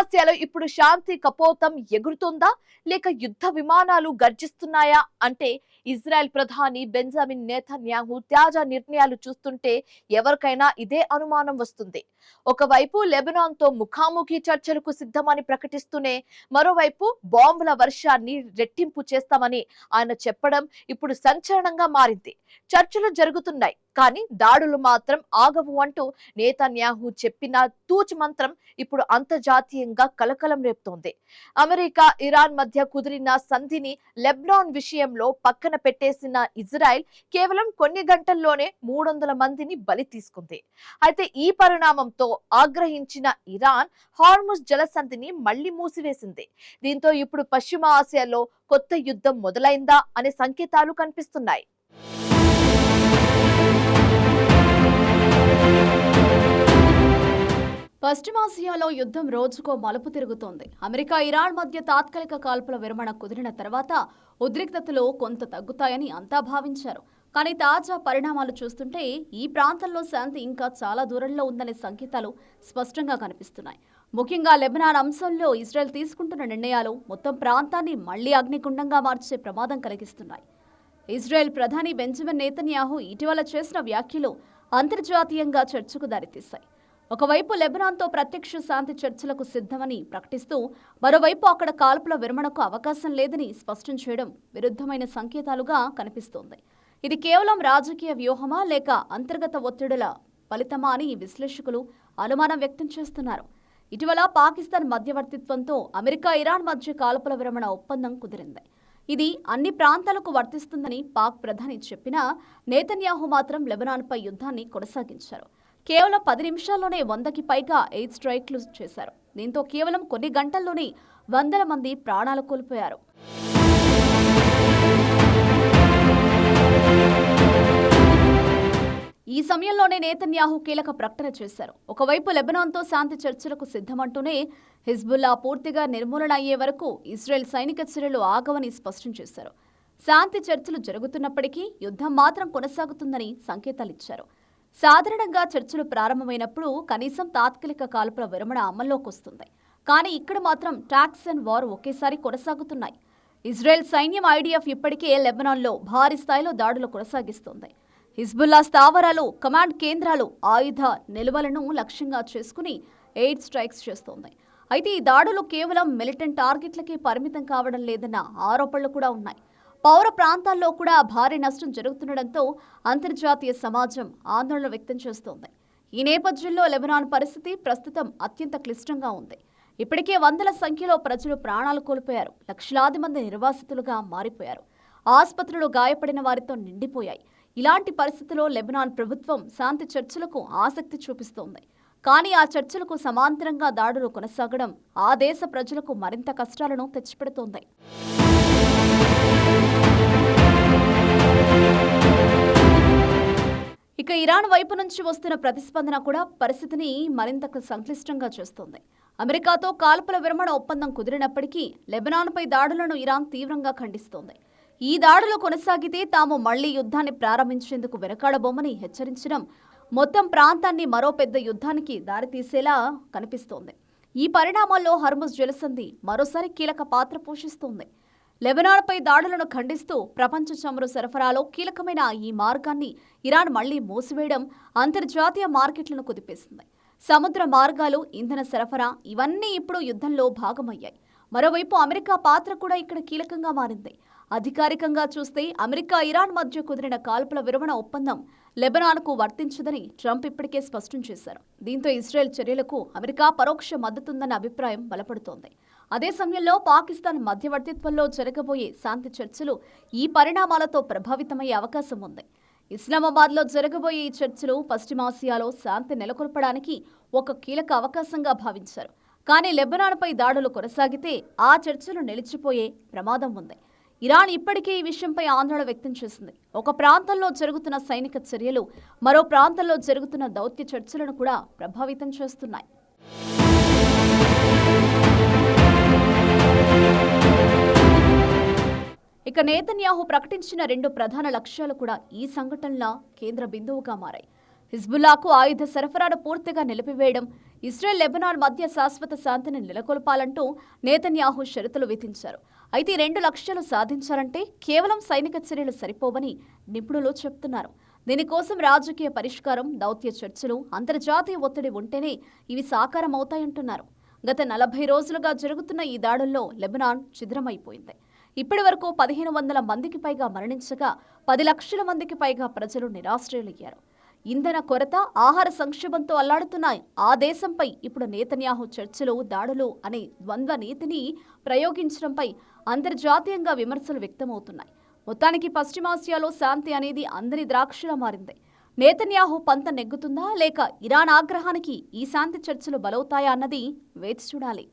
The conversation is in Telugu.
పశ్చిమాసియాలో ఇప్పుడు శాంతి కపోతం ఎగురుతుందా లేక యుద్ధ విమానాలు గర్జిస్తున్నాయా అంటే ఇజ్రాయెల్ ప్రధాని బెంజమిన్ నెతన్యాహు తాజా నిర్ణయాలు చూస్తుంటే ఎవరికైనా ఇదే అనుమానం వస్తుంది. ఒకవైపు లెబనాన్ తో ముఖాముఖి చర్చలకు సిద్ధమని ప్రకటిస్తూనే మరోవైపు బాంబుల వర్షాన్ని రెట్టింపు చేస్తామని ఆయన చెప్పడం ఇప్పుడు సంచలనంగా మారింది. చర్చలు జరుగుతున్నాయి కానీ దాడులు మాత్రం ఆగవు అంటూ నెతన్యాహు చెప్పిన తూచ్ మంత్రం ఇప్పుడు అంతర్జాతీయంగా కలకలం రేపుతోంది. అమెరికా ఇరాన్ మధ్య కుదిరిన సంధిని లెబనాన్ విషయంలో పక్కన పెట్టేసిన ఇజ్రాయెల్ కేవలం కొన్ని గంటల్లోనే 300 మందిని బలి తీసుకుంది. అయితే ఈ పరిణామంతో ఆగ్రహించిన ఇరాన్ హార్ముజ్ జలసంధిని మళ్లీ మూసివేసింది. దీంతో ఇప్పుడు పశ్చిమ ఆసియాలో కొత్త యుద్ధం మొదలైందా అనే సంకేతాలు కనిపిస్తున్నాయి. పశ్చిమాసియాలో యుద్ధం రోజుకో మలుపు తిరుగుతోంది. అమెరికా ఇరాన్ మధ్య తాత్కాలిక కాల్పుల విరమణ కుదిరిన తర్వాత ఉద్రిక్తతలు కొంత తగ్గుతాయని అంతా భావించారు. కానీ తాజా పరిణామాలు చూస్తుంటే ఈ ప్రాంతంలో శాంతి ఇంకా చాలా దూరంలో ఉందనే సంకేతాలు స్పష్టంగా కనిపిస్తున్నాయి. ముఖ్యంగా లెబనాన్ అంశంలో ఇజ్రాయెల్ తీసుకుంటున్న నిర్ణయాలు మొత్తం ప్రాంతాన్ని మళ్లీ అగ్నిగుండంగా మార్చే ప్రమాదం కలిగిస్తున్నాయి. ఇజ్రాయెల్ ప్రధాని బెంజమిన్ నెతన్యాహు ఇటీవల చేసిన వ్యాఖ్యలు అంతర్జాతీయంగా చర్చకు దారితీశాయి. ఒకవైపు లెబనాన్తో ప్రత్యక్ష శాంతి చర్చలకు సిద్ధమని ప్రకటిస్తూ మరోవైపు అక్కడ కాల్పుల విరమణకు అవకాశం లేదని స్పష్టం చేయడం విరుద్ధమైన సంకేతాలుగా కనిపిస్తోంది. ఇది కేవలం రాజకీయ వ్యూహమా లేక అంతర్గత ఒత్తిడుల ఫలితమా అని విశ్లేషకులు అనుమానం వ్యక్తం చేస్తున్నారు. ఇటీవల పాకిస్తాన్ మధ్యవర్తిత్వంతో అమెరికా ఇరాన్ మధ్య కాల్పుల విరమణ ఒప్పందం కుదిరింది. ఇది అన్ని ప్రాంతాలకు వర్తిస్తుందని పాక్ ప్రధాని చెప్పినా నెతన్యాహు మాత్రం లెబనాన్పై యుద్ధాన్ని కొనసాగించారు. కేవలం 10 నిమిషాల్లోనే 100కి పైగా ఎయిర్ స్ట్రైక్లు చేశారు. దీంతో కేవలం కొన్ని గంటల్లోనే వందల మంది ప్రాణాలు కోల్పోయారు. ఈ సమయంలోనే నెతన్యాహు కీలక ప్రకటన చేశారు. ఒకవైపు లెబనాన్తో శాంతి చర్చలకు సిద్ధమంటూనే హిజ్బుల్లా పూర్తిగా నిర్మూలన అయ్యే వరకు ఇజ్రాయెల్ సైనిక చర్యలు ఆగవని స్పష్టం చేశారు. శాంతి చర్చలు జరుగుతున్నప్పటికీ యుద్ధం మాత్రం కొనసాగుతుందని సంకేతాలిచ్చారు. సాధారణంగా చర్చలు ప్రారంభమైనప్పుడు కనీసం తాత్కాలిక కాల్పుల విరమణ అమల్లోకి వస్తుంది. కానీ ఇక్కడ మాత్రం టాక్స్ అండ్ వార్ ఒకేసారి కొనసాగుతున్నాయి. ఇజ్రాయెల్ సైన్యం ఐడిఎఫ్ ఇప్పటికే లెబనాన్లో భారీ స్థాయిలో దాడులు కొనసాగిస్తోంది. హిజ్బుల్లా స్థావరాలు, కమాండ్ కేంద్రాలు, ఆయుధ నిల్వలను లక్ష్యంగా చేసుకుని ఎయిర్ స్ట్రైక్స్ చేస్తోంది. అయితే ఈ దాడులు కేవలం మిలిటెంట్ టార్గెట్లకే పరిమితం కావడం లేదన్న ఆరోపణలు కూడా ఉన్నాయి. పౌర ప్రాంతాల్లో కూడా భారీ నష్టం జరుగుతుండటంతో అంతర్జాతీయ సమాజం ఆందోళన వ్యక్తం చేస్తోంది. ఈ నేపథ్యంలో లెబనాన్ పరిస్థితి ప్రస్తుతం అత్యంత క్లిష్టంగా ఉంది. ఇప్పటికే వందల సంఖ్యలో ప్రజలు ప్రాణాలు కోల్పోయారు. లక్షలాది మంది నిర్వాసితులుగా మారిపోయారు. ఆసుపత్రులు గాయపడిన వారితో నిండిపోయాయి. ఇలాంటి పరిస్థితుల్లో లెబనాన్ ప్రభుత్వం శాంతి చర్చలకు ఆసక్తి చూపిస్తోంది. కానీ ఆ చర్చలకు సమాంతరంగా దాడులు కొనసాగడం ఆ దేశ ప్రజలకు మరింత కష్టాలను తెచ్చిపెడుతోంది. ఇక ఇరాన్ వైపు నుంచి వస్తున్న ప్రతిస్పందన కూడా పరిస్థితిని మరింత సంక్లిష్టంగా చేస్తోంది. అమెరికాతో కాల్పుల విరమణ ఒప్పందం కుదిరినప్పటికీ లెబనాన్పై దాడులను ఇరాన్ తీవ్రంగా ఖండిస్తోంది. ఈ దాడులు కొనసాగితే తాము మళ్లీ యుద్ధాన్ని ప్రారంభించేందుకు వెనకాడబోమని హెచ్చరించడం మొత్తం ప్రాంతాన్ని మరో పెద్ద యుద్ధానికి దారితీసేలా కనిపిస్తోంది. ఈ పరిణామాల్లో హర్ముజ్ జలసంధి మరోసారి కీలక పాత్ర పోషిస్తోంది. లెబనాన్పై దాడులను ఖండిస్తూ ప్రపంచ చమురు సరఫరాలో కీలకమైన ఈ మార్గాన్ని ఇరాన్ మళ్లీ మూసివేయడం అంతర్జాతీయ మార్కెట్లను కుదిపేసింది. సముద్ర మార్గాలు, ఇంధన సరఫరా ఇవన్నీ ఇప్పుడు యుద్ధంలో భాగమయ్యాయి. మరోవైపు అమెరికా పాత్ర కూడా ఇక్కడ కీలకంగా మారింది. అధికారికంగా చూస్తే అమెరికా ఇరాన్ మధ్య కుదిరిన కాల్పుల విరమణ ఒప్పందం లెబనాన్కు వర్తించదని ట్రంప్ ఇప్పటికే స్పష్టం చేశారు. దీంతో ఇజ్రాయెల్ చర్యలకు అమెరికా పరోక్ష మద్దతుందన్న అభిప్రాయం బలపడుతోంది. అదే సమయంలో పాకిస్తాన్ మధ్యవర్తిత్వంలో జరగబోయే శాంతి చర్చలు ఈ పరిణామాలతో ప్రభావితమయ్యే అవకాశం ఉంది. ఇస్లామాబాద్లో జరగబోయే ఈ చర్చలు పశ్చిమాసియాలో శాంతి నెలకొల్పడానికి ఒక కీలక అవకాశంగా భావించారు. కానీ లెబనాన్పై దాడులు కొనసాగితే ఆ చర్చలు నిలిచిపోయే ప్రమాదం ఉంది. ఇరాన్ ఇప్పటికే ఈ విషయంపై ఆందోళన వ్యక్తం చేసింది. ఒక ప్రాంతంలో జరుగుతున్న సైనిక చర్యలు మరో ప్రాంతంలో జరుగుతున్న దౌత్య చర్చలను కూడా ప్రభావితం చేస్తున్నాయి. ఇక నెతన్యాహు ప్రకటించిన 2 ప్రధాన లక్ష్యాలు కూడా ఈ సంఘటనల కేంద్ర బిందువుగా మారాయి. హిజ్బుల్లాకు ఆయుధ సరఫరాను పూర్తిగా నిలిపివేయడం, ఇజ్రాయెల్ లెబనాన్ మధ్య శాశ్వత శాంతిని నెలకొల్పాలంటూ నేతన్యాహు షరతులు విధించారు. అయితే ఈ 2 లక్ష్యాలు సాధించాలంటే కేవలం సైనిక చర్యలు సరిపోవని నిపుణులు చెబుతున్నారు. దీనికోసం రాజకీయ పరిష్కారం, దౌత్య చర్చలు, అంతర్జాతీయ ఒత్తిడి ఉంటేనే ఇవి సాకారం అవుతాయంటున్నారు. గత 40 రోజులుగా జరుగుతున్న ఈ దాడుల్లో లెబనాన్ ఛిద్రమైపోయింది. ఇప్పటి వరకు 1500 మందికి పైగా మరణించగా 10 లక్షల మందికి పైగా ప్రజలు నిరాశ్రయులయ్యారు. ఇంధన కొరత, ఆహార సంక్షోభంతో అల్లాడుతున్న ఆ దేశంపై ఇప్పుడు నేతన్యాహు చర్చలు, దాడులు అనే ద్వంద్వ నీతిని ప్రయోగించడంపై అంతర్జాతీయంగా విమర్శలు వ్యక్తమవుతున్నాయి. మొత్తానికి పశ్చిమాసియాలో శాంతి అనేది అందరి ద్రాక్షలా మారింది. నేతన్యాహు పంత నెగ్గుతుందా లేక ఇరాన్ ఆగ్రహానికి ఈ శాంతి చర్చలు బలవుతాయా అన్నది వేచి చూడాలి.